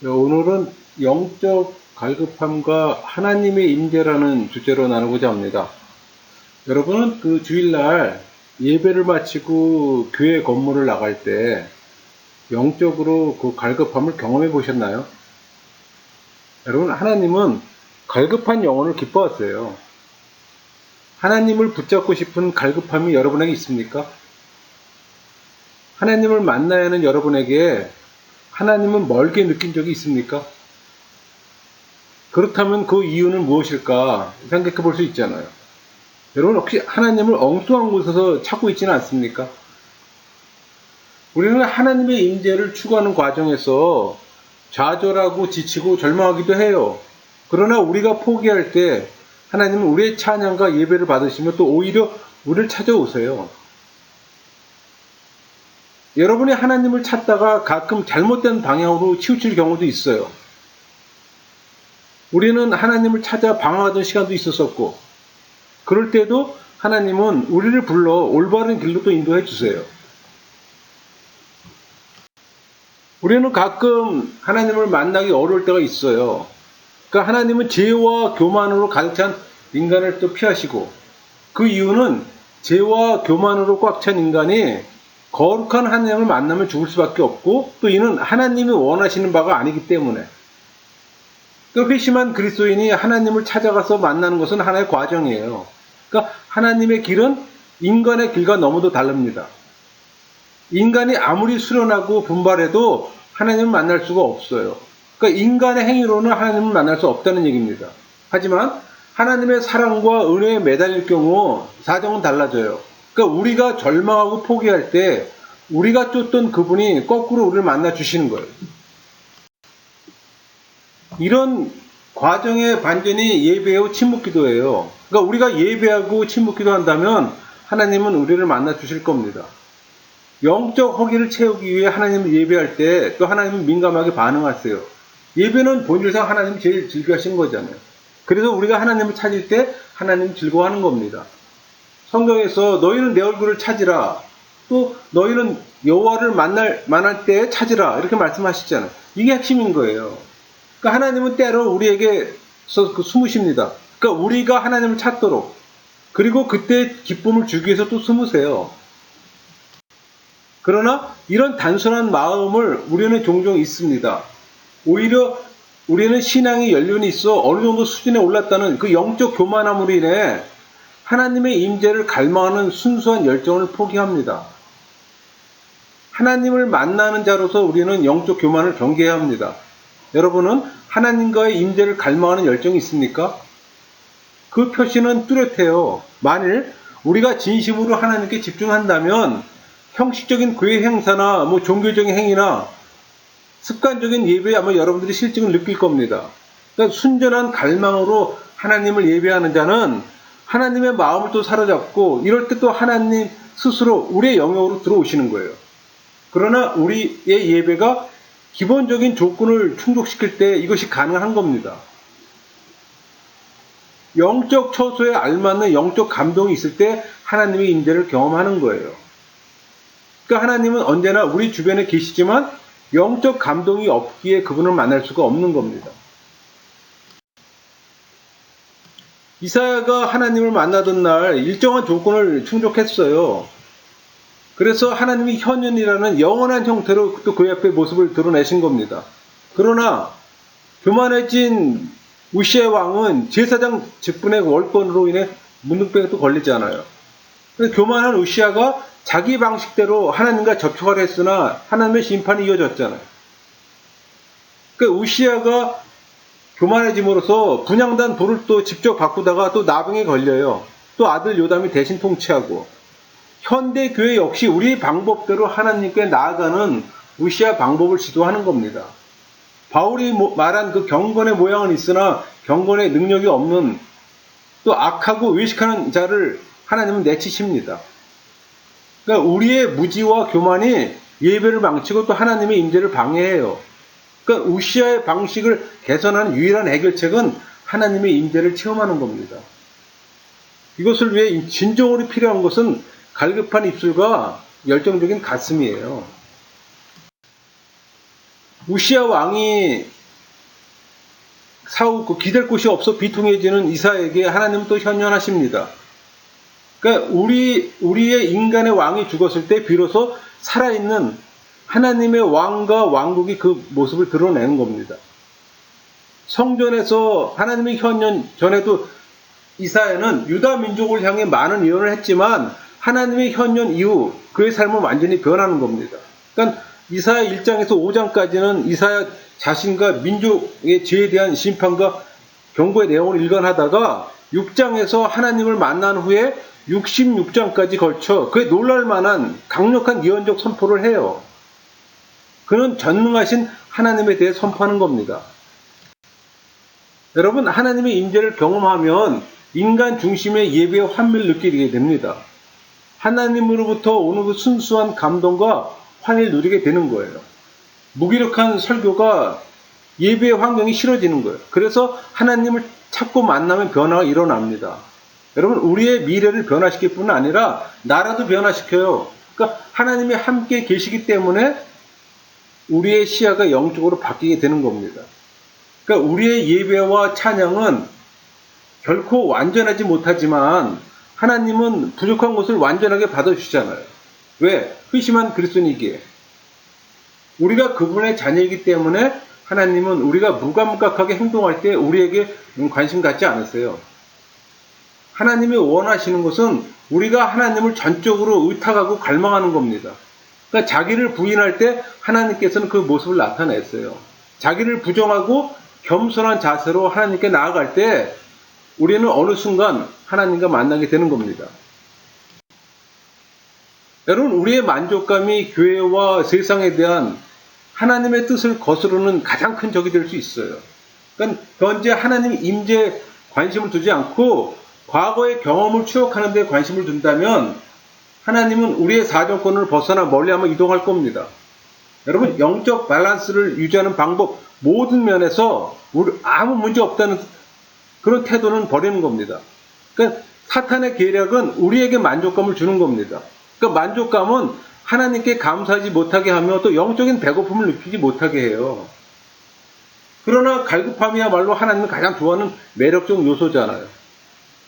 오늘은 영적 갈급함과 하나님의 임재라는 주제로 나누고자 합니다. 여러분은 그 주일날 예배를 마치고 교회 건물을 나갈 때 영적으로 그 갈급함을 경험해 보셨나요? 여러분, 하나님은 갈급한 영혼을 기뻐하세요. 하나님을 붙잡고 싶은 갈급함이 여러분에게 있습니까? 하나님을 만나야 하는 여러분에게 하나님은 멀게 느낀 적이 있습니까? 그렇다면 그 이유는 무엇일까 생각해 볼 수 있잖아요. 여러분, 혹시 하나님을 엉뚱한 곳에서 찾고 있지는 않습니까? 우리는 하나님의 임재를 추구하는 과정에서 좌절하고 지치고 절망하기도 해요. 그러나 우리가 포기할 때 하나님은 우리의 찬양과 예배를 받으시며 또 오히려 우리를 찾아오세요. 여러분이 하나님을 찾다가 가끔 잘못된 방향으로 치우칠 경우도 있어요. 우리는 하나님을 찾아 방황하던 시간도 있었었고, 그럴 때도 하나님은 우리를 불러 올바른 길로 또 인도해 주세요. 우리는 가끔 하나님을 만나기 어려울 때가 있어요. 그러니까 하나님은 죄와 교만으로 가득 찬 인간을 또 피하시고, 그 이유는 죄와 교만으로 꽉 찬 인간이 거룩한 하나님을 만나면 죽을 수밖에 없고, 또 이는 하나님이 원하시는 바가 아니기 때문에. 그러니까 회심한 그리스도인이 하나님을 찾아가서 만나는 것은 하나의 과정이에요. 그러니까 하나님의 길은 인간의 길과 너무도 다릅니다. 인간이 아무리 수련하고 분발해도 하나님을 만날 수가 없어요. 그러니까 인간의 행위로는 하나님을 만날 수 없다는 얘기입니다. 하지만 하나님의 사랑과 은혜에 매달릴 경우 사정은 달라져요. 그러니까 우리가 절망하고 포기할 때 우리가 쫓던 그분이 거꾸로 우리를 만나 주시는 거예요. 이런 과정의 반전이 예배와 침묵기도예요. 그러니까 우리가 예배하고 침묵기도 한다면 하나님은 우리를 만나 주실 겁니다. 영적 허기를 채우기 위해 하나님을 예배할 때 또 하나님은 민감하게 반응하세요. 예배는 본질상 하나님이 제일 즐겨하신 거잖아요. 그래서 우리가 하나님을 찾을 때 하나님이 즐거워하는 겁니다. 성경에서 너희는 내 얼굴을 찾으라, 또 너희는 여호와를 만날 때 찾으라, 이렇게 말씀하시잖아요. 이게 핵심인 거예요. 그러니까 하나님은 때로 우리에게 숨으십니다. 그러니까 우리가 하나님을 찾도록, 그리고 그때 기쁨을 주기 위해서 또 숨으세요. 그러나 이런 단순한 마음을 우리는 종종 있습니다. 오히려 우리는 신앙의 연륜이 있어 어느 정도 수준에 올랐다는 그 영적 교만함으로 인해 하나님의 임재를 갈망하는 순수한 열정을 포기합니다. 하나님을 만나는 자로서 우리는 영적 교만을 경계해야 합니다. 여러분은 하나님과의 임재를 갈망하는 열정이 있습니까? 그 표시는 뚜렷해요. 만일 우리가 진심으로 하나님께 집중한다면 형식적인 교회 행사나 종교적인 행위나 습관적인 예배에 아마 여러분들이 실증을 느낄 겁니다. 그러니까 순전한 갈망으로 하나님을 예배하는 자는 하나님의 마음을 또 사로잡고, 이럴 때 또 하나님 스스로 우리의 영역으로 들어오시는 거예요. 그러나 우리의 예배가 기본적인 조건을 충족시킬 때 이것이 가능한 겁니다. 영적 처소에 알맞는 영적 감동이 있을 때 하나님의 임재를 경험하는 거예요. 그러니까 하나님은 언제나 우리 주변에 계시지만 영적 감동이 없기에 그분을 만날 수가 없는 겁니다. 이사야가 하나님을 만나던 날 일정한 조건을 충족했어요. 그래서 하나님이 현현이라는 영원한 형태로 또 그 앞에 모습을 드러내신 겁니다. 그러나 교만해진 우시아 왕은 제사장 직분의 월권으로 인해 문둥병에 또 걸리잖아요. 교만한 우시아가 자기 방식대로 하나님과 접촉하려 했으나 하나님의 심판이 이어졌잖아요. 그러니까 우시아가 교만해짐으로써 분향단 돌을 또 직접 바꾸다가 또 나병에 걸려요. 또 아들 요담이 대신 통치하고, 현대 교회 역시 우리 방법대로 하나님께 나아가는 우시아 방법을 지도하는 겁니다. 바울이 말한 그 경건의 모양은 있으나 경건의 능력이 없는, 또 악하고 외식하는 자를 하나님은 내치십니다. 그러니까 우리의 무지와 교만이 예배를 망치고 또 하나님의 임재를 방해해요. 그러니까 우시아의 방식을 개선하는 유일한 해결책은 하나님의 임재를 체험하는 겁니다. 이것을 위해 진정으로 필요한 것은 갈급한 입술과 열정적인 가슴이에요. 우시야 왕이 사후 기댈 곳이 없어 비통해지는 이사에게 하나님은 또 현현하십니다. 그러니까 우리의 인간의 왕이 죽었을 때 비로소 살아있는 하나님의 왕과 왕국이 그 모습을 드러내는 겁니다. 성전에서 하나님의 현현 전에도 이사야는 유다 민족을 향해 많은 예언을 했지만 하나님의 현현 이후 그의 삶은 완전히 변하는 겁니다. 그러니까 이사야 1장에서 5장까지는 이사야 자신과 민족의 죄에 대한 심판과 경고의 내용을 일관하다가 6장에서 하나님을 만난 후에 66장까지 걸쳐 그의 놀랄만한 강력한 예언적 선포를 해요. 그는 전능하신 하나님에 대해 선포하는 겁니다. 여러분, 하나님의 임재를 경험하면 인간 중심의 예배의 환미를 느끼게 됩니다. 하나님으로부터 오는 그 순수한 감동과 환희를 누리게 되는 거예요. 무기력한 설교가 예배의 환경이 싫어지는 거예요. 그래서 하나님을 찾고 만나면 변화가 일어납니다. 여러분, 우리의 미래를 변화시킬 뿐 아니라 나라도 변화시켜요. 그러니까 하나님이 함께 계시기 때문에 우리의 시야가 영적으로 바뀌게 되는 겁니다. 그러니까 우리의 예배와 찬양은 결코 완전하지 못하지만 하나님은 부족한 것을 완전하게 받아주시잖아요. 왜? 회심한 그리스도인이기에. 우리가 그분의 자녀이기 때문에 하나님은 우리가 무감각하게 행동할 때 우리에게 관심 갖지 않으세요. 하나님이 원하시는 것은 우리가 하나님을 전적으로 의탁하고 갈망하는 겁니다. 그러니까 자기를 부인할 때 하나님께서는 그 모습을 나타냈어요. 자기를 부정하고 겸손한 자세로 하나님께 나아갈 때 우리는 어느 순간 하나님과 만나게 되는 겁니다. 여러분, 우리의 만족감이 교회와 세상에 대한 하나님의 뜻을 거스르는 가장 큰 적이 될 수 있어요. 그러니까 현재 하나님 임재에 관심을 두지 않고 과거의 경험을 추억하는 데 관심을 둔다면 하나님은 우리의 사정권을 벗어나 멀리 한번 이동할 겁니다. 여러분, 영적 밸런스를 유지하는 방법 모든 면에서 아무 문제 없다는 그런 태도는 버리는 겁니다. 그러니까 사탄의 계략은 우리에게 만족감을 주는 겁니다. 그러니까 만족감은 하나님께 감사하지 못하게 하며 또 영적인 배고픔을 느끼지 못하게 해요. 그러나 갈급함이야말로 하나님이 가장 좋아하는 매력적 요소잖아요.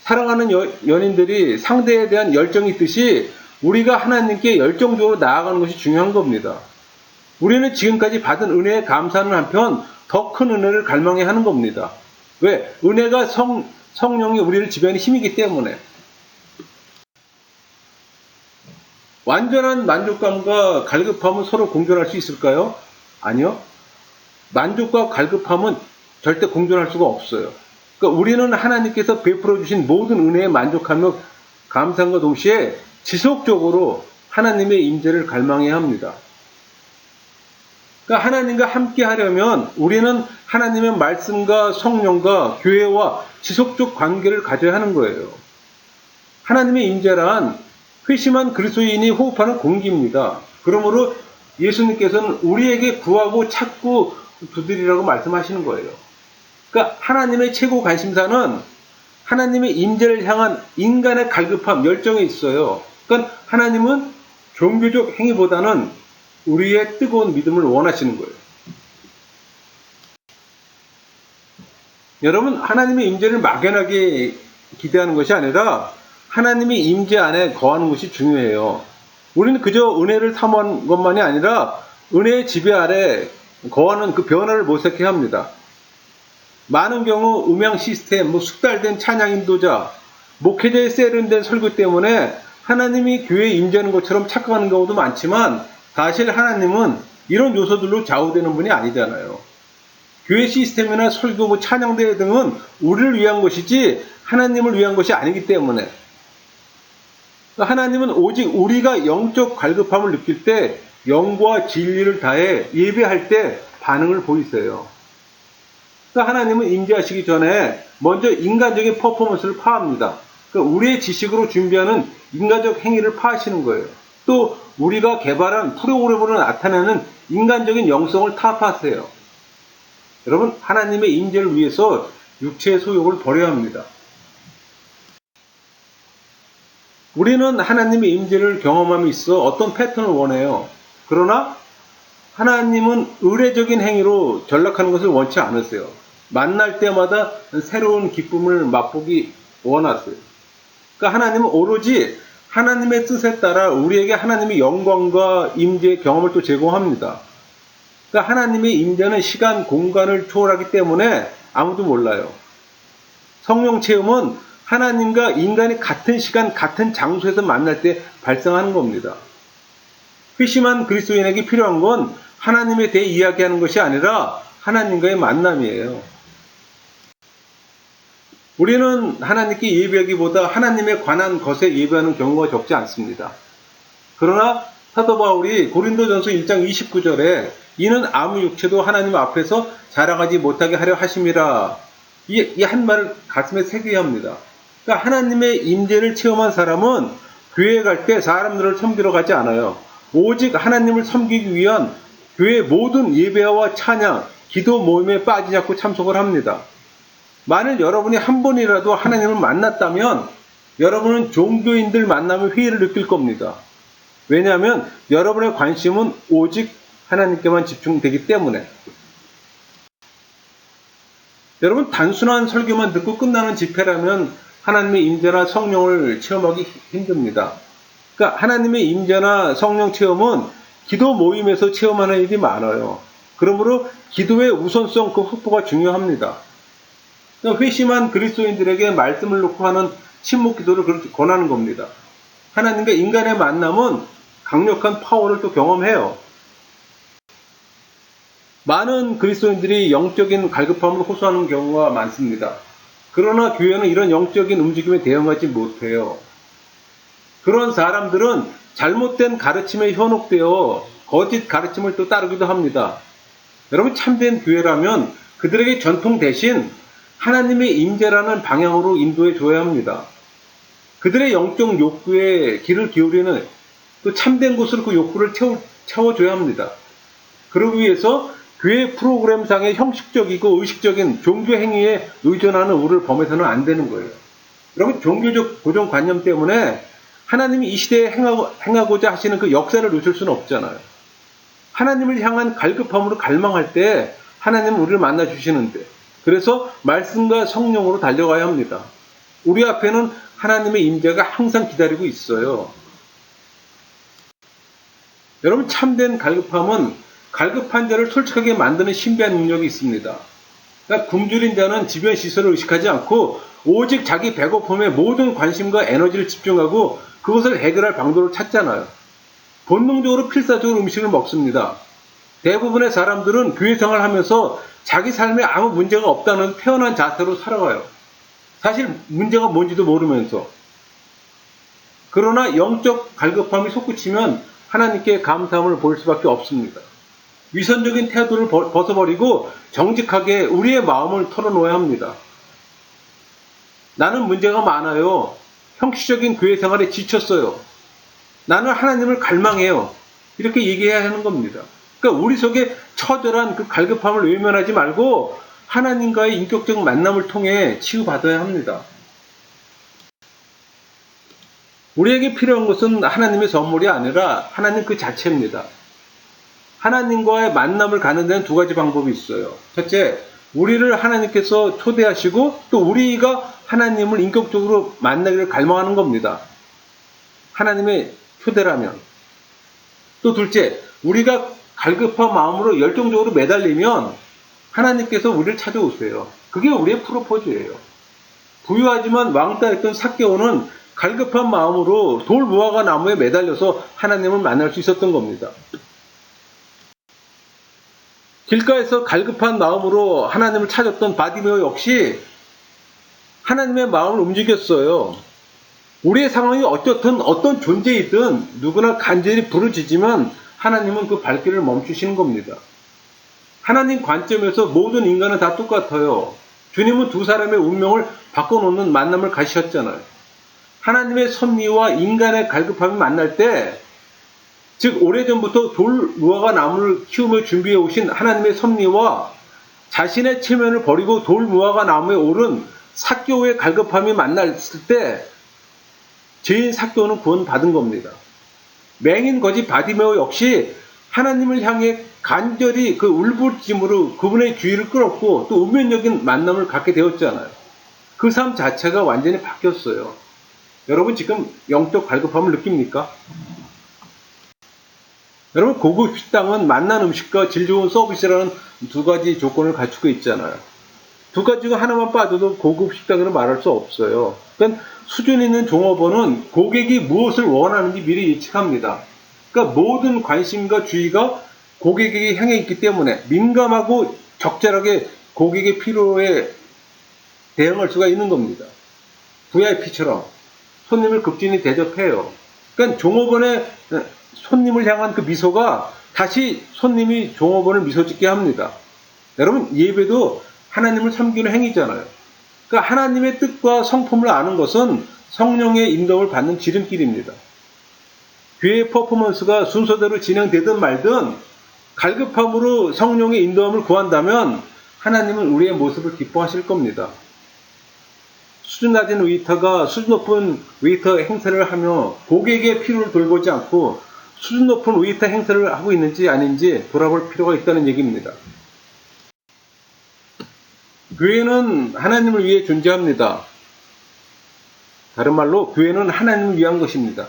사랑하는 연인들이 상대에 대한 열정이 있듯이 우리가 하나님께 열정적으로 나아가는 것이 중요한 겁니다. 우리는 지금까지 받은 은혜에 감사하는 한편 더 큰 은혜를 갈망해야 하는 겁니다. 왜? 은혜가 성령이 우리를 지배하는 힘이기 때문에. 완전한 만족감과 갈급함은 서로 공존할 수 있을까요? 아니요. 만족과 갈급함은 절대 공존할 수가 없어요. 그러니까 우리는 하나님께서 베풀어 주신 모든 은혜에 만족하며 감사함과 동시에 지속적으로 하나님의 임재를 갈망해야 합니다. 그러니까 하나님과 함께 하려면 우리는 하나님의 말씀과 성령과 교회와 지속적 관계를 가져야 하는 거예요. 하나님의 임재란 회심한 그리스도인이 호흡하는 공기입니다. 그러므로 예수님께서는 우리에게 구하고 찾고 두드리라고 말씀하시는 거예요. 그러니까 하나님의 최고 관심사는 하나님의 임재를 향한 인간의 갈급함, 열정에 있어요. 그러니까 하나님은 종교적 행위보다는 우리의 뜨거운 믿음을 원하시는 거예요. 여러분, 하나님의 임재를 막연하게 기대하는 것이 아니라 하나님의 임재 안에 거하는 것이 중요해요. 우리는 그저 은혜를 사모하는 것만이 아니라 은혜의 지배 아래 거하는 그 변화를 모색해야 합니다. 많은 경우 음향 시스템, 숙달된 찬양 인도자, 목회자의 세련된 설교 때문에 하나님이 교회에 임재하는 것처럼 착각하는 경우도 많지만 사실 하나님은 이런 요소들로 좌우되는 분이 아니잖아요. 교회 시스템이나 설교, 찬양대회 등은 우리를 위한 것이지 하나님을 위한 것이 아니기 때문에 하나님은 오직 우리가 영적 갈급함을 느낄 때 영과 진리를 다해 예배할 때 반응을 보이세요. 그러니까 하나님은 임재하시기 전에 먼저 인간적인 퍼포먼스를 파합니다. 그러니까 우리의 지식으로 준비하는 인간적 행위를 파하시는 거예요. 또 우리가 개발한 프로그램으로 나타내는 인간적인 영성을 타파하세요. 여러분, 하나님의 임재를 위해서 육체의 소욕을 버려야 합니다. 우리는 하나님의 임재를 경험함이 있어 어떤 패턴을 원해요. 그러나 하나님은 의례적인 행위로 전락하는 것을 원치 않으세요. 만날 때마다 새로운 기쁨을 맛보기 원하세요. 그러니까 하나님은 오로지 하나님의 뜻에 따라 우리에게 하나님의 영광과 임재의 경험을 또 제공합니다. 그러니까 하나님의 임재는 시간, 공간을 초월하기 때문에 아무도 몰라요. 성령 체험은 하나님과 인간이 같은 시간, 같은 장소에서 만날 때 발생하는 겁니다. 회심한 그리스도인에게 필요한 건 하나님에 대해 이야기하는 것이 아니라 하나님과의 만남이에요. 우리는 하나님께 예배하기보다 하나님에 관한 것에 예배하는 경우가 적지 않습니다. 그러나 사도 바울이 고린도전서 1장 29절에 이는 아무 육체도 하나님 앞에서 자랑하지 못하게 하려 하심이라, 이 한 말을 가슴에 새기게 합니다. 그러니까 하나님의 임재를 체험한 사람은 교회에 갈 때 사람들을 섬기러 가지 않아요. 오직 하나님을 섬기기 위한 교회의 모든 예배와 찬양, 기도 모임에 빠지지 않고 참석을 합니다. 만일 여러분이 한 번이라도 하나님을 만났다면 여러분은 종교인들 만나면 회의를 느낄 겁니다. 왜냐하면 여러분의 관심은 오직 하나님께만 집중되기 때문에. 여러분, 단순한 설교만 듣고 끝나는 집회라면 하나님의 임재나 성령을 체험하기 힘듭니다. 그러니까 하나님의 임재나 성령 체험은 기도 모임에서 체험하는 일이 많아요. 그러므로 기도의 우선성, 그 확보가 중요합니다. 그러니까 회심한 그리스도인들에게 말씀을 놓고 하는 침묵 기도를 그렇게 권하는 겁니다. 하나님과 인간의 만남은 강력한 파워를 또 경험해요. 많은 그리스도인들이 영적인 갈급함을 호소하는 경우가 많습니다. 그러나 교회는 이런 영적인 움직임에 대응하지 못해요. 그런 사람들은 잘못된 가르침에 현혹되어 거짓 가르침을 또 따르기도 합니다. 여러분, 참된 교회라면 그들에게 전통 대신 하나님의 임재라는 방향으로 인도해 줘야 합니다. 그들의 영적 욕구에 귀를 기울이는 또 참된 곳으로 그 욕구를 채워줘야 합니다. 그러기 위해서 교회 프로그램상의 형식적이고 의식적인 종교 행위에 의존하는 우를 범해서는 안 되는 거예요. 여러분, 종교적 고정관념 때문에 하나님이 이 시대에 행하고자 하시는 그 역사를 놓칠 수는 없잖아요. 하나님을 향한 갈급함으로 갈망할 때 하나님은 우리를 만나 주시는데, 그래서 말씀과 성령으로 달려가야 합니다. 우리 앞에는 하나님의 임재가 항상 기다리고 있어요. 여러분, 참된 갈급함은 갈급한 자를 솔직하게 만드는 신비한 능력이 있습니다. 그러니까 굶주린 자는 주변 시설을 의식하지 않고 오직 자기 배고픔에 모든 관심과 에너지를 집중하고 그것을 해결할 방도를 찾잖아요. 본능적으로 필사적으로 음식을 먹습니다. 대부분의 사람들은 교회 생활을 하면서 자기 삶에 아무 문제가 없다는 태어난 자세로 살아가요. 사실 문제가 뭔지도 모르면서. 그러나 영적 갈급함이 솟구치면 하나님께 감사함을 보일 수밖에 없습니다. 위선적인 태도를 벗어버리고 정직하게 우리의 마음을 털어놓아야 합니다. 나는 문제가 많아요. 형식적인 교회 생활에 지쳤어요. 나는 하나님을 갈망해요. 이렇게 얘기해야 하는 겁니다. 그러니까 우리 속에 처절한 그 갈급함을 외면하지 말고 하나님과의 인격적 만남을 통해 치유받아야 합니다. 우리에게 필요한 것은 하나님의 선물이 아니라 하나님 그 자체입니다. 하나님과의 만남을 가는 데는 두 가지 방법이 있어요. 첫째, 우리를 하나님께서 초대하시고 또 우리가 하나님을 인격적으로 만나기를 갈망하는 겁니다. 하나님의 초대라면. 또 둘째, 우리가 갈급한 마음으로 열정적으로 매달리면 하나님께서 우리를 찾아오세요. 그게 우리의 프로포즈예요. 부유하지만 왕따했던 삭개오는 갈급한 마음으로 돌 무화과 나무에 매달려서 하나님을 만날 수 있었던 겁니다. 길가에서 갈급한 마음으로 하나님을 찾았던 바디메오 역시 하나님의 마음을 움직였어요. 우리의 상황이 어떻든 어떤 존재이든 누구나 간절히 부르짖으면 하나님은 그 발길을 멈추시는 겁니다. 하나님 관점에서 모든 인간은 다 똑같아요. 주님은 두 사람의 운명을 바꿔놓는 만남을 가지셨잖아요. 하나님의 섭리와 인간의 갈급함이 만날 때, 즉 오래전부터 돌 무화과 나무를 키우며 준비해 오신 하나님의 섭리와 자신의 체면을 버리고 돌 무화과 나무에 오른 삭개오의 갈급함이 만났을 때 죄인 삭개오는 구원받은 겁니다. 맹인 거지 바디메오 역시 하나님을 향해 간절히 그 울부짖음으로 그분의 주의를 끌었고 또 운명적인 만남을 갖게 되었잖아요. 그 삶 자체가 완전히 바뀌었어요. 여러분 지금 영적 갈급함을 느낍니까? 여러분 고급 식당은 맛난 음식과 질 좋은 서비스라는 두 가지 조건을 갖추고 있잖아요. 두 가지 중 하나만 빠져도 고급 식당이라고 말할 수 없어요. 그러니까 수준 있는 종업원은 고객이 무엇을 원하는지 미리 예측합니다. 그러니까 모든 관심과 주의가 고객에게 향해 있기 때문에 민감하고 적절하게 고객의 필요에 대응할 수가 있는 겁니다. VIP처럼 손님을 급진히 대접해요. 그러니까 종업원의 손님을 향한 그 미소가 다시 손님이 종업원을 미소 짓게 합니다. 여러분 예배도 하나님을 섬기는 행위잖아요. 그러니까 하나님의 뜻과 성품을 아는 것은 성령의 인도를 받는 지름길입니다. 교회의 퍼포먼스가 순서대로 진행되든 말든 갈급함으로 성령의 인도함을 구한다면 하나님은 우리의 모습을 기뻐하실 겁니다. 수준 낮은 웨이터가 수준 높은 웨이터 행세를 하며 고객의 필요를 돌보지 않고 수준 높은 웨이터 행세를 하고 있는지 아닌지 돌아볼 필요가 있다는 얘기입니다. 교회는 하나님을 위해 존재합니다. 다른 말로 교회는 하나님을 위한 것입니다.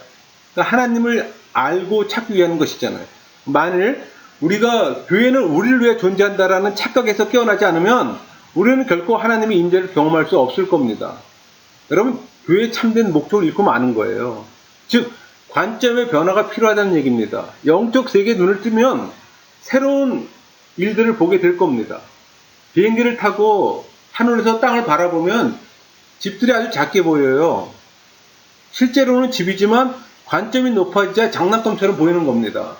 그러니까 하나님을 알고 찾기 위한 것이잖아요. 만일 우리가 교회는 우리를 위해 존재한다라는 착각에서 깨어나지 않으면 우리는 결코 하나님의 임재를 경험할 수 없을 겁니다. 여러분 교회의 참된 목적을 잃고 마는 거예요. 즉 관점의 변화가 필요하다는 얘기입니다. 영적 세계에 눈을 뜨면 새로운 일들을 보게 될 겁니다. 비행기를 타고 하늘에서 땅을 바라보면 집들이 아주 작게 보여요. 실제로는 집이지만 관점이 높아지자 장난감처럼 보이는 겁니다.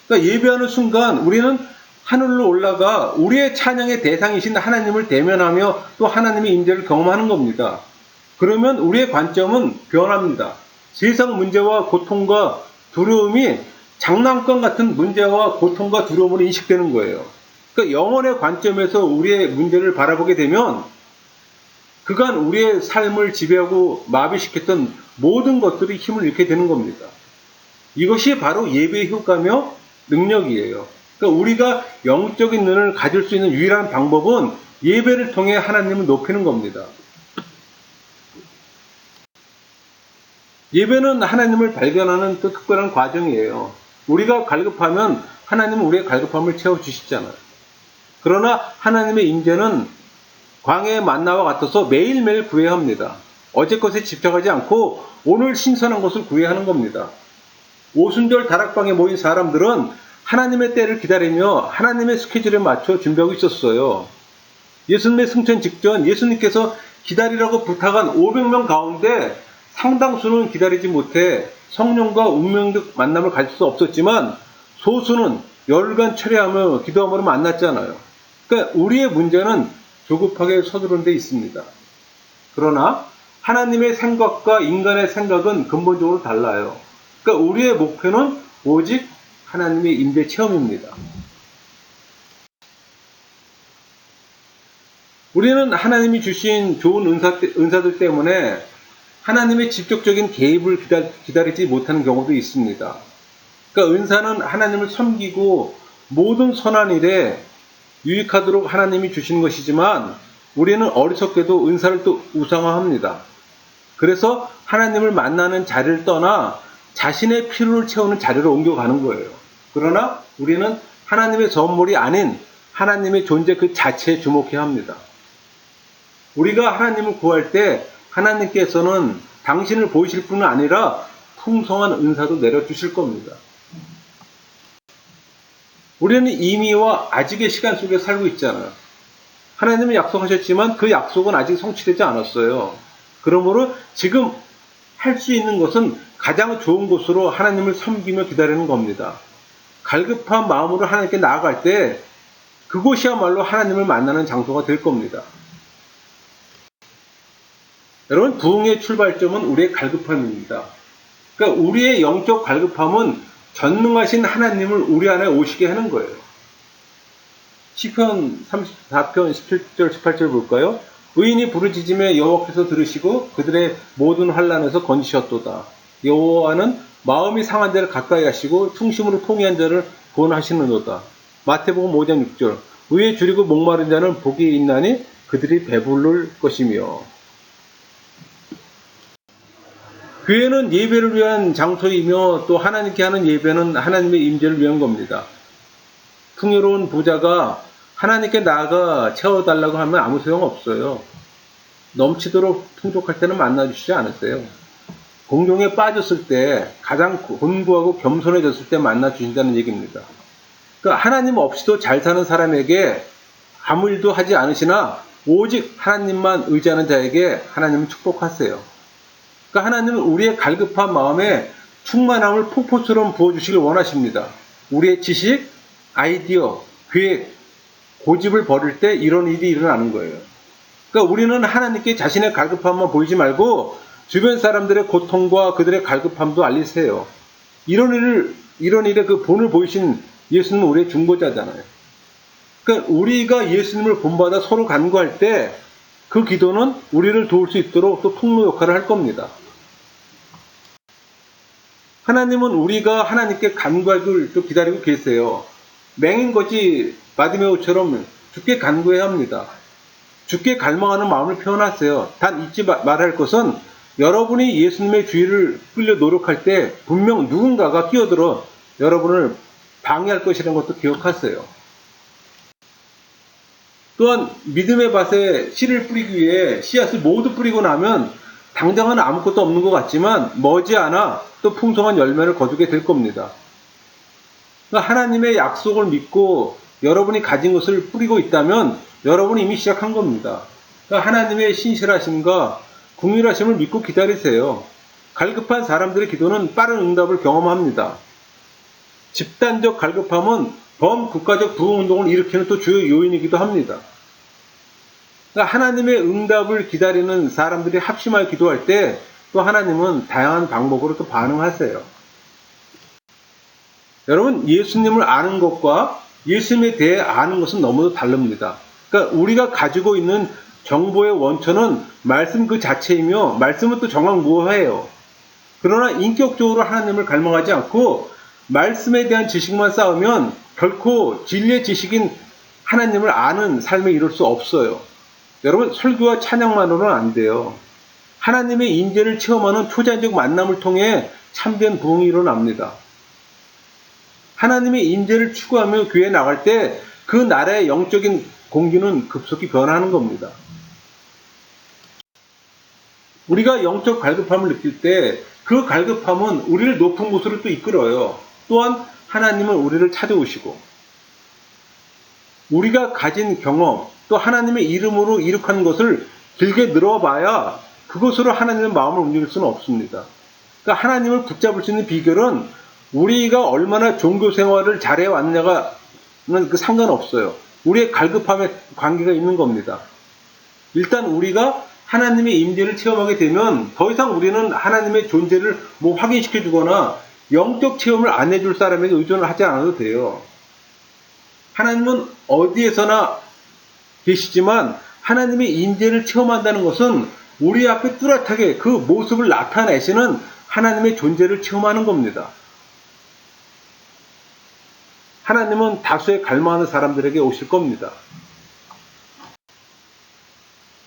그러니까 예배하는 순간 우리는 하늘로 올라가 우리의 찬양의 대상이신 하나님을 대면하며 또 하나님의 임재를 경험하는 겁니다. 그러면 우리의 관점은 변합니다. 세상 문제와 고통과 두려움이 장난감 같은 문제와 고통과 두려움으로 인식되는 거예요. 그러니까 영혼의 관점에서 우리의 문제를 바라보게 되면 그간 우리의 삶을 지배하고 마비시켰던 모든 것들이 힘을 잃게 되는 겁니다. 이것이 바로 예배의 효과며 능력이에요. 그러니까 우리가 영적인 눈을 가질 수 있는 유일한 방법은 예배를 통해 하나님을 높이는 겁니다. 예배는 하나님을 발견하는 또 특별한 과정이에요. 우리가 갈급하면 하나님은 우리의 갈급함을 채워주시잖아요. 그러나 하나님의 임재는 광야의 만나와 같아서 매일매일 구해야 합니다. 어제 것에 집착하지 않고 오늘 신선한 것을 구해야 하는 겁니다. 오순절 다락방에 모인 사람들은 하나님의 때를 기다리며 하나님의 스케줄에 맞춰 준비하고 있었어요. 예수님의 승천 직전 예수님께서 기다리라고 부탁한 500명 가운데 상당수는 기다리지 못해 성령과 운명적 만남을 가질 수 없었지만 소수는 열흘간 철회하며 기도함으로 만났잖아요. 그러니까 우리의 문제는 조급하게 서두른 데 있습니다. 그러나 하나님의 생각과 인간의 생각은 근본적으로 달라요. 그러니까 우리의 목표는 오직 하나님의 임재 체험입니다. 우리는 하나님이 주신 좋은 은사들 때문에 하나님의 직접적인 개입을 기다리지 못하는 경우도 있습니다. 그러니까 은사는 하나님을 섬기고 모든 선한 일에 유익하도록 하나님이 주신 것이지만 우리는 어리석게도 은사를 또 우상화합니다. 그래서 하나님을 만나는 자리를 떠나 자신의 필요를 채우는 자리로 옮겨가는 거예요. 그러나 우리는 하나님의 선물이 아닌 하나님의 존재 그 자체에 주목해야 합니다. 우리가 하나님을 구할 때 하나님께서는 당신을 보이실 뿐만 아니라 풍성한 은사도 내려주실 겁니다. 우리는 이미와 아직의 시간 속에 살고 있잖아요. 하나님은 약속하셨지만 그 약속은 아직 성취되지 않았어요. 그러므로 지금 할 수 있는 것은 가장 좋은 곳으로 하나님을 섬기며 기다리는 겁니다. 갈급한 마음으로 하나님께 나아갈 때 그곳이야말로 하나님을 만나는 장소가 될 겁니다. 여러분, 부흥의 출발점은 우리의 갈급함입니다. 그러니까 우리의 영적 갈급함은 전능하신 하나님을 우리 안에 오시게 하는 거예요. 시편 34편 17절 18절 볼까요? 의인이 부르짖음에 여호와께서 들으시고 그들의 모든 환난에서 건지셨도다. 여호와는 마음이 상한 자를 가까이 하시고 충심으로 통회한 자를 구원하시는도다. 마태복음 5장 6절. 의에 줄이고 목마른 자는 복이 있나니 그들이 배부를 것이며. 교회는 예배를 위한 장소이며 또 하나님께 하는 예배는 하나님의 임재를 위한 겁니다. 풍요로운 부자가 하나님께 나아가 채워달라고 하면 아무 소용없어요. 넘치도록 풍족할 때는 만나주시지 않으세요. 공경에 빠졌을 때, 가장 곤고하고 겸손해졌을 때 만나주신다는 얘기입니다. 그러니까 하나님 없이도 잘 사는 사람에게 아무 일도 하지 않으시나 오직 하나님만 의지하는 자에게 하나님은 축복하세요. 그러니까 하나님은 우리의 갈급한 마음에 충만함을 폭포처럼 부어주시길 원하십니다. 우리의 지식, 아이디어, 계획, 고집을 버릴 때 이런 일이 일어나는 거예요. 그러니까 우리는 하나님께 자신의 갈급함만 보이지 말고 주변 사람들의 고통과 그들의 갈급함도 알리세요. 이런 일에 그 본을 보이신 예수님은 우리의 중보자잖아요. 그러니까 우리가 예수님을 본받아 서로 간구할 때 그 기도는 우리를 도울 수 있도록 또 통로 역할을 할 겁니다. 하나님은 우리가 하나님께 간구하길 또 기다리고 계세요. 맹인거지 바디메오처럼 주께 간구해야 합니다. 주께 갈망하는 마음을 표현하세요. 단 잊지 말아야 할 것은 여러분이 예수님의 주의를 끌려 노력할 때 분명 누군가가 끼어들어 여러분을 방해할 것이라는 것도 기억하세요. 또한 믿음의 밭에 씨를 뿌리기 위해 씨앗을 모두 뿌리고 나면 당장은 아무것도 없는 것 같지만 머지않아 또 풍성한 열매를 거두게 될 겁니다. 그러니까 하나님의 약속을 믿고 여러분이 가진 것을 뿌리고 있다면 여러분이 이미 시작한 겁니다. 그러니까 하나님의 신실하심과 긍휼하심을 믿고 기다리세요. 갈급한 사람들의 기도는 빠른 응답을 경험합니다. 집단적 갈급함은 범국가적 부흥운동을 일으키는 또 주요 요인이기도 합니다. 그러니까 하나님의 응답을 기다리는 사람들이 합심하여 기도할 때 또 하나님은 다양한 방법으로 또 반응하세요. 여러분, 예수님을 아는 것과 예수님에 대해 아는 것은 너무도 다릅니다. 그러니까 우리가 가지고 있는 정보의 원천은 말씀 그 자체이며 말씀은 또 정확무어해요. 그러나 인격적으로 하나님을 갈망하지 않고 말씀에 대한 지식만 쌓으면 결코 진리의 지식인 하나님을 아는 삶을 이룰 수 없어요. 여러분, 설교와 찬양만으로는 안 돼요. 하나님의 인재를 체험하는 초자연적 만남을 통해 참된 부흥이 일어납니다. 하나님의 인재를 추구하며 교회에 나갈 때 그 나라의 영적인 공기는 급속히 변하는 겁니다. 우리가 영적 갈급함을 느낄 때 그 갈급함은 우리를 높은 곳으로 또 이끌어요. 또한 하나님은 우리를 찾아오시고 우리가 가진 경험 또 하나님의 이름으로 이룩한 것을 길게 늘어봐야 그것으로 하나님의 마음을 움직일 수는 없습니다. 그러니까 하나님을 붙잡을 수 있는 비결은 우리가 얼마나 종교 생활을 잘해왔냐가는 그 상관없어요. 우리의 갈급함에 관계가 있는 겁니다. 일단 우리가 하나님의 임재를 체험하게 되면 더 이상 우리는 하나님의 존재를 확인시켜 주거나 영적 체험을 안 해줄 사람에게 의존을 하지 않아도 돼요. 하나님은 어디에서나 계시지만 하나님의 임재를 체험한다는 것은 우리 앞에 뚜렷하게 그 모습을 나타내시는 하나님의 존재를 체험하는 겁니다. 하나님은 다수의 갈망하는 사람들에게 오실 겁니다.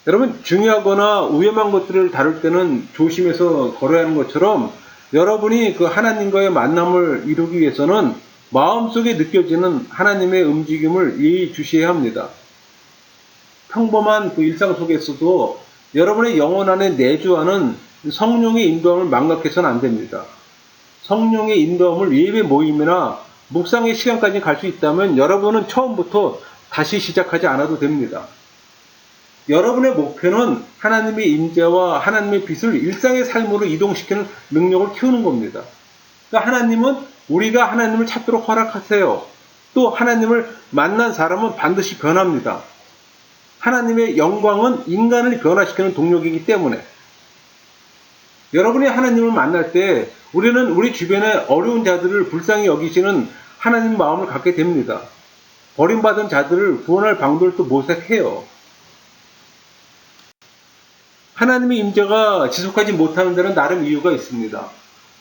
여러분, 중요하거나 위험한 것들을 다룰 때는 조심해서 걸어야 하는 것처럼 여러분이 그 하나님과의 만남을 이루기 위해서는 마음속에 느껴지는 하나님의 움직임을 예의주시해야 합니다. 평범한 그 일상 속에서도 여러분의 영혼 안에 내주하는 성령의 인도함을 망각해서는 안 됩니다. 성령의 인도함을 예배 모임이나 묵상의 시간까지 갈 수 있다면 여러분은 처음부터 다시 시작하지 않아도 됩니다. 여러분의 목표는 하나님의 임재와 하나님의 빛을 일상의 삶으로 이동시키는 능력을 키우는 겁니다. 그러니까 하나님은 우리가 하나님을 찾도록 허락하세요. 또 하나님을 만난 사람은 반드시 변합니다. 하나님의 영광은 인간을 변화시키는 동력이기 때문에 여러분이 하나님을 만날 때 우리는 우리 주변의 어려운 자들을 불쌍히 여기시는 하나님 마음을 갖게 됩니다. 버림받은 자들을 구원할 방도를 또 모색해요. 하나님의 임재가 지속하지 못하는 데는 나름 이유가 있습니다.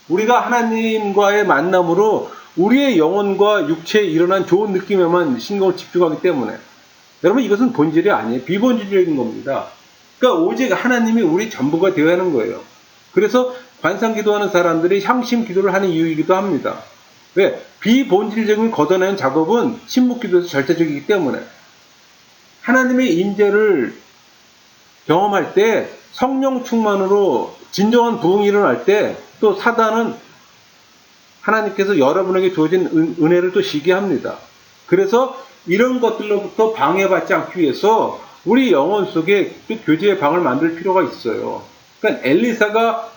우리가 하나님과의 만남으로 우리의 영혼과 육체에 일어난 좋은 느낌에만 신경을 집중하기 때문에 여러분 이것은 본질이 아니에요. 비본질적인 겁니다. 그러니까 오직 하나님이 우리 전부가 되어야 하는 거예요. 그래서 관상 기도하는 사람들이 향심 기도를 하는 이유이기도 합니다. 왜? 비본질적인 걷어내는 작업은 침묵 기도에서 절대적이기 때문에 하나님의 임재를 경험할 때 성령 충만으로 진정한 부흥이 일어날 때 또 사단은 하나님께서 여러분에게 주어진 은혜를 또 시기합니다. 그래서 이런 것들로부터 방해받지 않기 위해서 우리 영혼 속에 또 교제의 방을 만들 필요가 있어요. 그러니까 엘리사가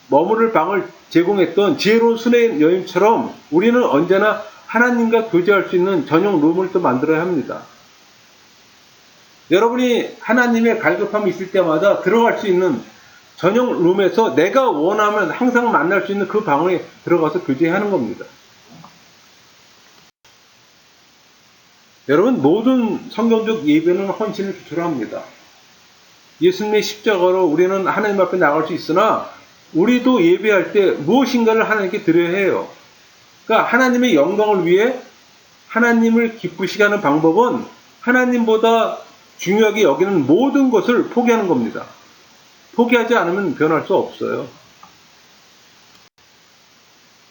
머무를 방을 제공했던 지혜로운 수레 여인처럼 우리는 언제나 하나님과 교제할 수 있는 전용 룸을 또 만들어야 합니다. 여러분이 하나님의 갈급함이 있을 때마다 들어갈 수 있는 전용 룸에서 내가 원하면 항상 만날 수 있는 그 방에 들어가서 교제하는 겁니다. 여러분 모든 성경적 예배는 헌신을 기초로 합니다. 예수님의 십자가로 우리는 하나님 앞에 나갈 수 있으나 우리도 예배할 때 무엇인가를 하나님께 드려야 해요. 그러니까 하나님의 영광을 위해 하나님을 기쁘시게 하는 방법은 하나님보다 중요하게 여기는 모든 것을 포기하는 겁니다. 포기하지 않으면 변할 수 없어요.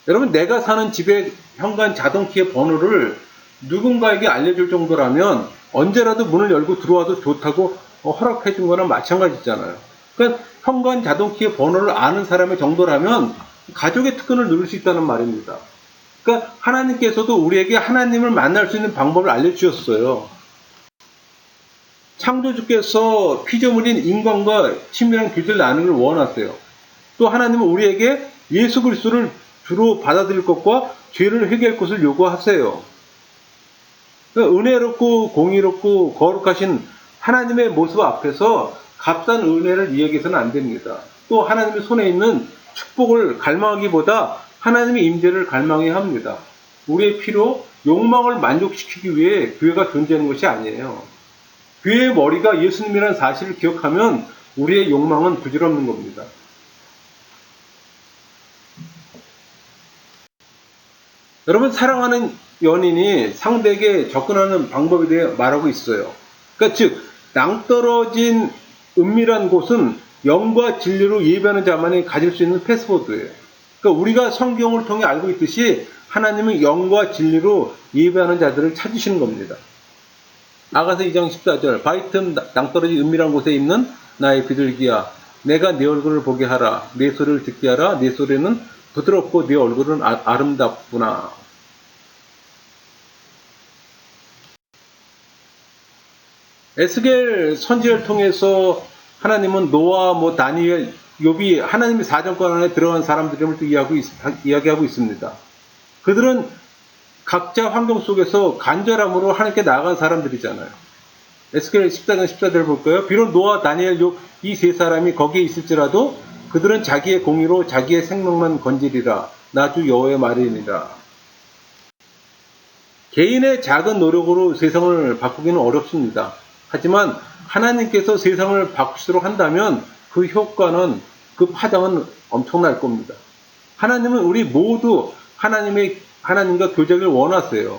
여러분 내가 사는 집의 현관 자동키의 번호를 누군가에게 알려줄 정도라면 언제라도 문을 열고 들어와도 좋다고 허락해 준 거나 마찬가지잖아요. 그러니까 현관 자동키의 번호를 아는 사람의 정도라면 가족의 특권을 누릴 수 있다는 말입니다. 그러니까 하나님께서도 우리에게 하나님을 만날 수 있는 방법을 알려주셨어요. 창조주께서 피조물인 인간과 친밀한 교제를 나누는 걸 원하세요. 또 하나님은 우리에게 예수 그리스도를 주로 받아들일 것과 죄를 회개할 것을 요구하세요. 그러니까 은혜롭고 공의롭고 거룩하신 하나님의 모습 앞에서 값싼 은혜를 이야기해서는 안 됩니다. 또 하나님의 손에 있는 축복을 갈망하기보다 하나님의 임재를 갈망해야 합니다. 우리의 필요, 욕망을 만족시키기 위해 교회가 존재하는 것이 아니에요. 교회의 머리가 예수님이라는 사실을 기억하면 우리의 욕망은 부질없는 겁니다. 여러분 사랑하는 연인이 상대에게 접근하는 방법에 대해 말하고 있어요. 그러니까 즉 낭떠러진 은밀한 곳은 영과 진리로 예배하는 자만이 가질 수 있는 패스워드예요. 그러니까 우리가 성경을 통해 알고 있듯이 하나님은 영과 진리로 예배하는 자들을 찾으시는 겁니다. 아가서 2장 14절 바위 틈 낭떠러진 은밀한 곳에 있는 나의 비둘기야 내가 네 얼굴을 보게 하라 네 소리를 듣게 하라 네 소리는 부드럽고 네 얼굴은 아름답구나. 에스겔 선지를 통해서 하나님은 노아, 다니엘, 욥이 하나님의 사정권 안에 들어간 사람들임을 또 이야기하고 있습니다. 그들은 각자 환경 속에서 간절함으로 하나님께 나아간 사람들이잖아요. 에스겔 14장 14절 볼까요? 비록 노아, 다니엘, 욥 이 세 사람이 거기에 있을지라도 그들은 자기의 공의로 자기의 생명만 건지리라. 나 주 여호와의 말이니라. 개인의 작은 노력으로 세상을 바꾸기는 어렵습니다. 하지만 하나님께서 세상을 바꾸시도록 한다면 그 효과는 그 파장은 엄청날 겁니다. 하나님은 우리 모두 하나님과 교제를 원하세요.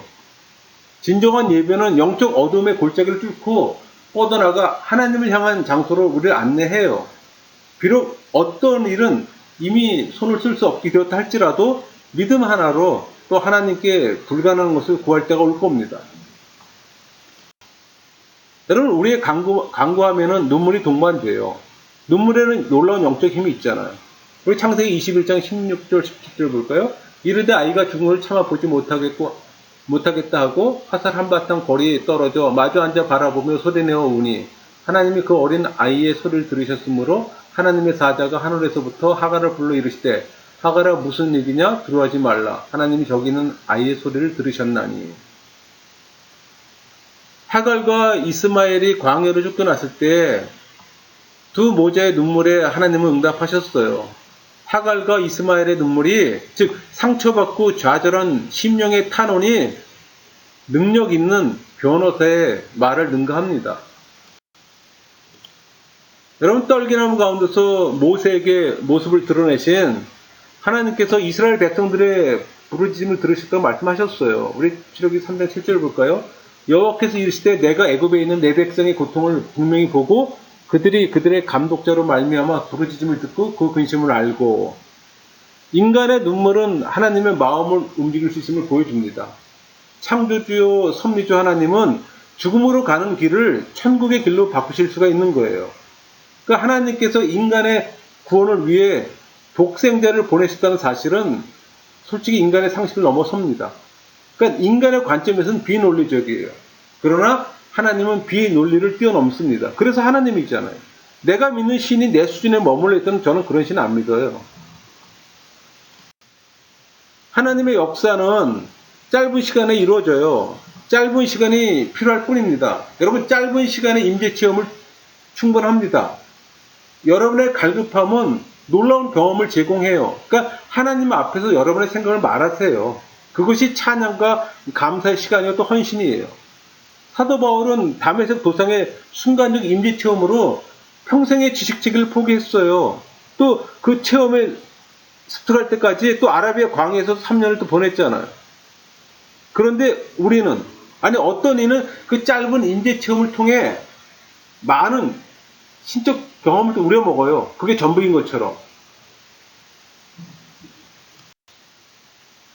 진정한 예배는 영적 어둠의 골짜기를 뚫고 뻗어나가 하나님을 향한 장소로 우리를 안내해요. 비록 어떤 일은 이미 손을 쓸 수 없게 되었다 할지라도 믿음 하나로 또 하나님께 불가능한 것을 구할 때가 올 겁니다. 여러분 우리의 간구하면은 눈물이 동반돼요. 눈물에는 놀라운 영적 힘이 있잖아요. 우리 창세기 21장 16절 17절 볼까요? 이르되 아이가 죽은 것을 참아 보지 못하겠다 하고 화살 한바탕 거리에 떨어져 마주 앉아 바라보며 소리내어 우니 하나님이 그 어린 아이의 소리를 들으셨으므로 하나님의 사자가 하늘에서부터 하갈을 불러 이르시되 하갈아 무슨 일이냐 두려워하지 말라 하나님이 저기 있는 아이의 소리를 들으셨나니. 하갈과 이스마엘이 광야로 쫓겨났을 때 두 모자의 눈물에 하나님은 응답하셨어요. 하갈과 이스마엘의 눈물이 즉 상처받고 좌절한 심령의 탄원이 능력 있는 변호사의 말을 능가합니다. 여러분 떨기나무 가운데서 모세에게 모습을 드러내신 하나님께서 이스라엘 백성들의 부르짖음을 들으셨다고 말씀하셨어요. 우리 출애굽기 3장 7절 볼까요? 여호와께서 이르시되 내가 애굽에 있는 내 백성의 고통을 분명히 보고 그들이 그들의 감독자로 말미암아 부르짖음을 듣고 그 근심을 알고. 인간의 눈물은 하나님의 마음을 움직일 수 있음을 보여줍니다. 창조주요 섭리주 하나님은 죽음으로 가는 길을 천국의 길로 바꾸실 수가 있는 거예요. 그러니까 하나님께서 인간의 구원을 위해 독생자를 보내셨다는 사실은 솔직히 인간의 상식을 넘어섭니다. 그러니까 인간의 관점에서는 비논리적이에요. 그러나 하나님은 비논리를 뛰어넘습니다. 그래서 하나님이잖아요. 내가 믿는 신이 내 수준에 머물러 있다면 저는 그런 신은 안 믿어요. 하나님의 역사는 짧은 시간에 이루어져요. 짧은 시간이 필요할 뿐입니다. 여러분, 짧은 시간에 임재 체험을 충분합니다. 여러분의 갈급함은 놀라운 경험을 제공해요. 그러니까 하나님 앞에서 여러분의 생각을 말하세요. 그것이 찬양과 감사의 시간이요 또 헌신이에요. 사도 바울은 다메섹 도상의 순간적 임재 체험으로 평생의 지식체계를 포기했어요. 또 그 체험에 습득할 때까지 또 아라비아 광야에서 3년을 또 보냈잖아요. 그런데 우리는, 아니 어떤 이는 그 짧은 임재 체험을 통해 많은 신적 경험을 또 우려먹어요. 그게 전부인 것처럼.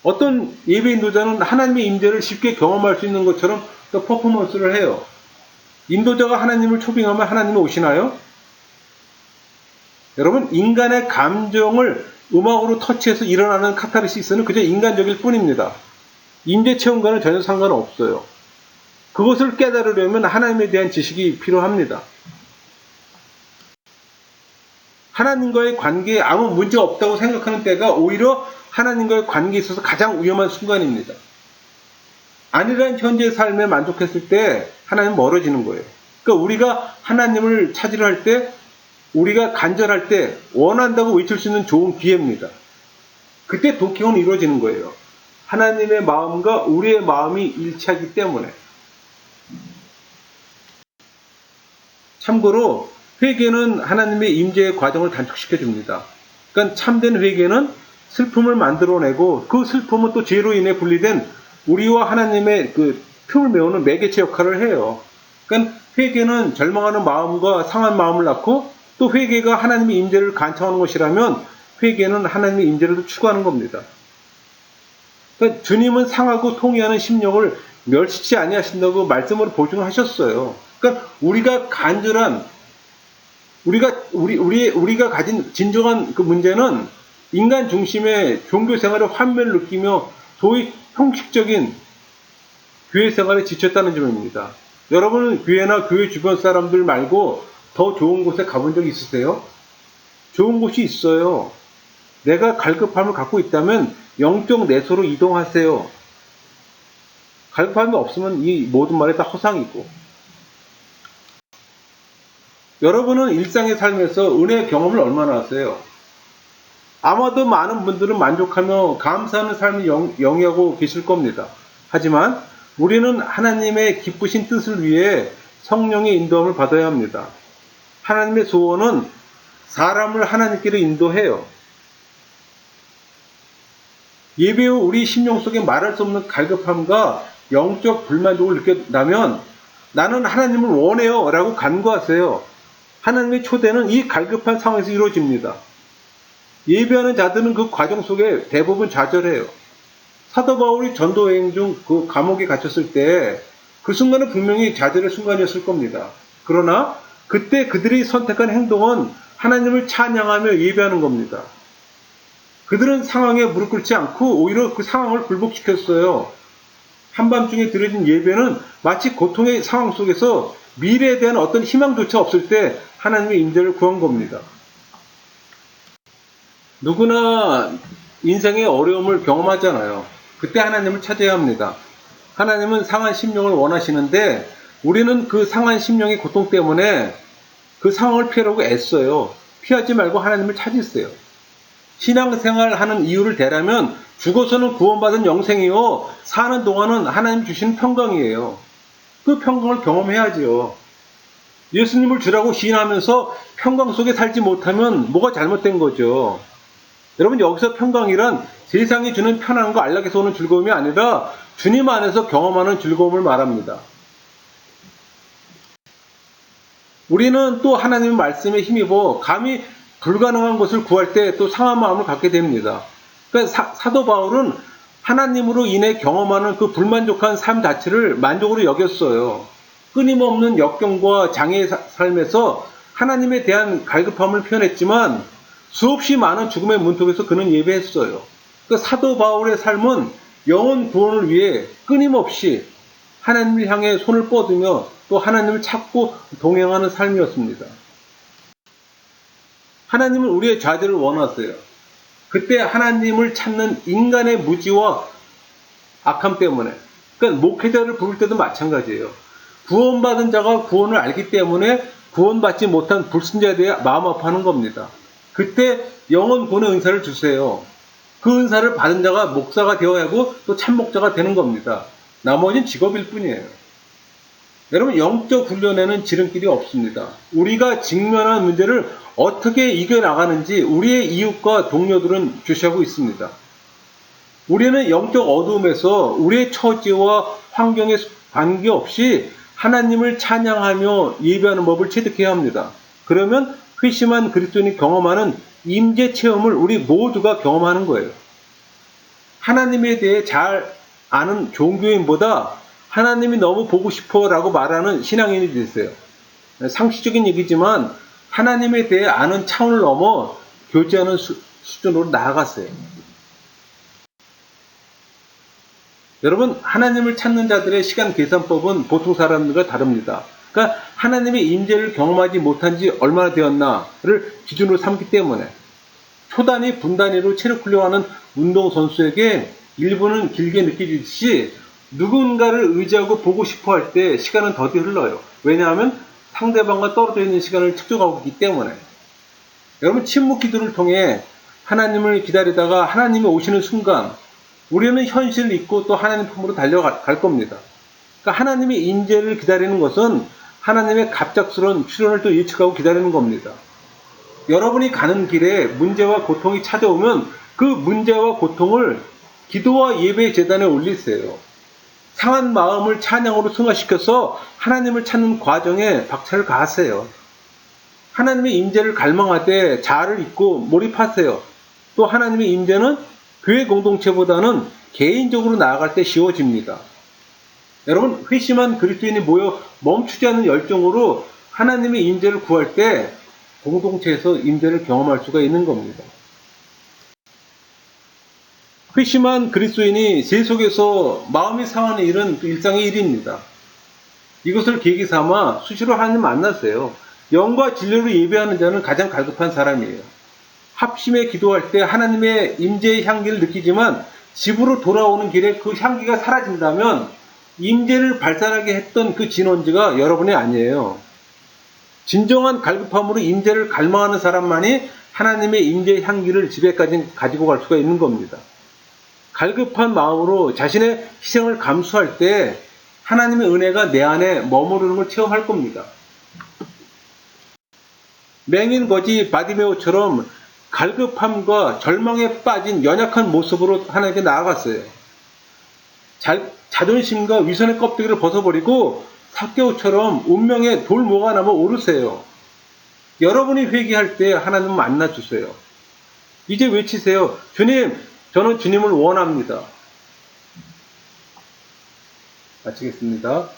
어떤 예배 인도자는 하나님의 임재를 쉽게 경험할 수 있는 것처럼 또 퍼포먼스를 해요. 인도자가 하나님을 초빙하면 하나님이 오시나요? 여러분, 인간의 감정을 음악으로 터치해서 일어나는 카타르시스는 그저 인간적일 뿐입니다. 임재 체험과는 전혀 상관없어요. 그것을 깨달으려면 하나님에 대한 지식이 필요합니다. 하나님과의 관계에 아무 문제 없다고 생각하는 때가 오히려 하나님과의 관계에 있어서 가장 위험한 순간입니다. 아니란 현재의 삶에 만족했을 때 하나님 멀어지는 거예요. 그러니까 우리가 하나님을 찾으려 할 때, 우리가 간절할 때 원한다고 외칠 수 있는 좋은 기회입니다. 그때 독행은 이루어지는 거예요. 하나님의 마음과 우리의 마음이 일치하기 때문에. 참고로 회개는 하나님의 임재의 과정을 단축시켜 줍니다. 그러니까 참된 회개는 슬픔을 만들어내고 그 슬픔은 또 죄로 인해 분리된 우리와 하나님의 그 틈을 메우는 매개체 역할을 해요. 그러니까 회개는 절망하는 마음과 상한 마음을 낳고 또 회개가 하나님의 임재를 간청하는 것이라면 회개는 하나님의 임재를 추구하는 겁니다. 그러니까 주님은 상하고 통회하는 심령을 멸시치 아니하신다고 말씀으로 보증하셨어요. 그러니까 우리가 간절한 우리가 가진 진정한 그 문제는 인간 중심의 종교 생활의 환멸을 느끼며 소위 형식적인 교회 생활에 지쳤다는 점입니다. 여러분은 교회나 교회 주변 사람들 말고 더 좋은 곳에 가본 적 있으세요? 좋은 곳이 있어요. 내가 갈급함을 갖고 있다면 영적 내소로 이동하세요. 갈급함이 없으면 이 모든 말이 다 허상이고. 여러분은 일상의 삶에서 은혜의 경험을 얼마나 하세요? 아마도 많은 분들은 만족하며 감사하는 삶을 영위하고 계실 겁니다. 하지만 우리는 하나님의 기쁘신 뜻을 위해 성령의 인도함을 받아야 합니다. 하나님의 소원은 사람을 하나님께로 인도해요. 예배 후 우리 심령 속에 말할 수 없는 갈급함과 영적 불만족을 느꼈다면 나는 하나님을 원해요 라고 간구하세요. 하나님의 초대는 이 갈급한 상황에서 이루어집니다. 예배하는 자들은 그 과정 속에 대부분 좌절해요. 사도 바울이 전도여행 중 그 감옥에 갇혔을 때 그 순간은 분명히 좌절의 순간이었을 겁니다. 그러나 그때 그들이 선택한 행동은 하나님을 찬양하며 예배하는 겁니다. 그들은 상황에 무릎 꿇지 않고 오히려 그 상황을 굴복시켰어요. 한밤중에 드려진 예배는 마치 고통의 상황 속에서 미래에 대한 어떤 희망조차 없을 때 하나님의 임재를 구한 겁니다. 누구나 인생의 어려움을 경험하잖아요. 그때 하나님을 찾아야 합니다. 하나님은 상한 심령을 원하시는데 우리는 그 상한 심령의 고통 때문에 그 상황을 피하려고 애써요. 피하지 말고 하나님을 찾으세요. 신앙생활 하는 이유를 대라면 죽어서는 구원받은 영생이요, 사는 동안은 하나님 주신 평강이에요. 그 평강을 경험해야죠. 예수님을 주라고 시인하면서 평강 속에 살지 못하면 뭐가 잘못된 거죠. 여러분, 여기서 평강이란 세상이 주는 편안과 안락에서 오는 즐거움이 아니라 주님 안에서 경험하는 즐거움을 말합니다. 우리는 또 하나님의 말씀에 힘입어 감히 불가능한 것을 구할 때 또 상한 마음을 갖게 됩니다. 그러니까 사도 바울은 하나님으로 인해 경험하는 그 불만족한 삶 자체를 만족으로 여겼어요. 끊임없는 역경과 장애의 삶에서 하나님에 대한 갈급함을 표현했지만 수없이 많은 죽음의 문턱에서 그는 예배했어요. 그러니까 사도 바울의 삶은 영혼 구원을 위해 끊임없이 하나님을 향해 손을 뻗으며 또 하나님을 찾고 동행하는 삶이었습니다. 하나님은 우리의 자제를 원하세요. 그때 하나님을 찾는 인간의 무지와 악함 때문에, 그러니까 목회자를 부를 때도 마찬가지예요. 구원받은 자가 구원을 알기 때문에 구원받지 못한 불신자에 대해 마음 아파하는 겁니다. 그때 영혼 구원의 은사를 주세요. 그 은사를 받은 자가 목사가 되어야 하고 또 참목자가 되는 겁니다. 나머지는 직업일 뿐이에요. 여러분, 영적 훈련에는 지름길이 없습니다. 우리가 직면한 문제를 어떻게 이겨나가는지 우리의 이웃과 동료들은 주시하고 있습니다. 우리는 영적 어두움에서 우리의 처지와 환경에 관계없이 하나님을 찬양하며 예배하는 법을 체득해야 합니다. 그러면 회심한 그리스도인이 경험하는 임재 체험을 우리 모두가 경험하는 거예요. 하나님에 대해 잘 아는 종교인보다 하나님이 너무 보고 싶어 라고 말하는 신앙인이 됐어요. 상식적인 얘기지만 하나님에 대해 아는 차원을 넘어 교제하는 수준으로 나아갔어요. 여러분, 하나님을 찾는 자들의 시간 계산법은 보통 사람들과 다릅니다. 그러니까 하나님의 임재를 경험하지 못한 지 얼마나 되었나를 기준으로 삼기 때문에 초단위, 분단위로 체력 훈련하는 운동선수에게 1분은 길게 느껴지듯이 누군가를 의지하고 보고 싶어 할 때 시간은 더디 흘러요. 왜냐하면 상대방과 떨어져 있는 시간을 측정하고 있기 때문에. 여러분, 침묵 기도를 통해 하나님을 기다리다가 하나님이 오시는 순간 우리는 현실을 잊고 또 하나님 품으로 달려갈 겁니다. 그러니까 하나님의 임재를 기다리는 것은 하나님의 갑작스러운 출현을 또 예측하고 기다리는 겁니다. 여러분이 가는 길에 문제와 고통이 찾아오면 그 문제와 고통을 기도와 예배의 제단에 올리세요. 상한 마음을 찬양으로 승화시켜서 하나님을 찾는 과정에 박차를 가하세요. 하나님의 임재를 갈망하되 자아를 잊고 몰입하세요. 또 하나님의 임재는 교회 공동체보다는 개인적으로 나아갈 때 쉬워집니다. 여러분, 회심한 그리스도인이 모여 멈추지 않는 열정으로 하나님의 임재를 구할 때 공동체에서 임재를 경험할 수가 있는 겁니다. 회심한 그리스도인이 세속에서 마음이 상하는 일은 일상의 일입니다. 이것을 계기 삼아 수시로 하나님 만나세요. 영과 진리로 예배하는 자는 가장 갈급한 사람이에요. 합심에 기도할 때 하나님의 임재의 향기를 느끼지만 집으로 돌아오는 길에 그 향기가 사라진다면 임재를 발산하게 했던 그 진원지가 여러분이 아니에요. 진정한 갈급함으로 임재를 갈망하는 사람만이 하나님의 임재의 향기를 집에까지 가지고 갈 수가 있는 겁니다. 갈급한 마음으로 자신의 희생을 감수할 때 하나님의 은혜가 내 안에 머무르는 걸 체험할 겁니다. 맹인 거지 바디메오처럼 갈급함과 절망에 빠진 연약한 모습으로 하나님께 나아갔어요. 자존심과 위선의 껍데기를 벗어버리고 삭개오처럼 운명의 돌모가 나면 오르세요. 여러분이 회개할 때 하나님 만나주세요. 이제 외치세요. 주님, 저는 주님을 원합니다. 마치겠습니다.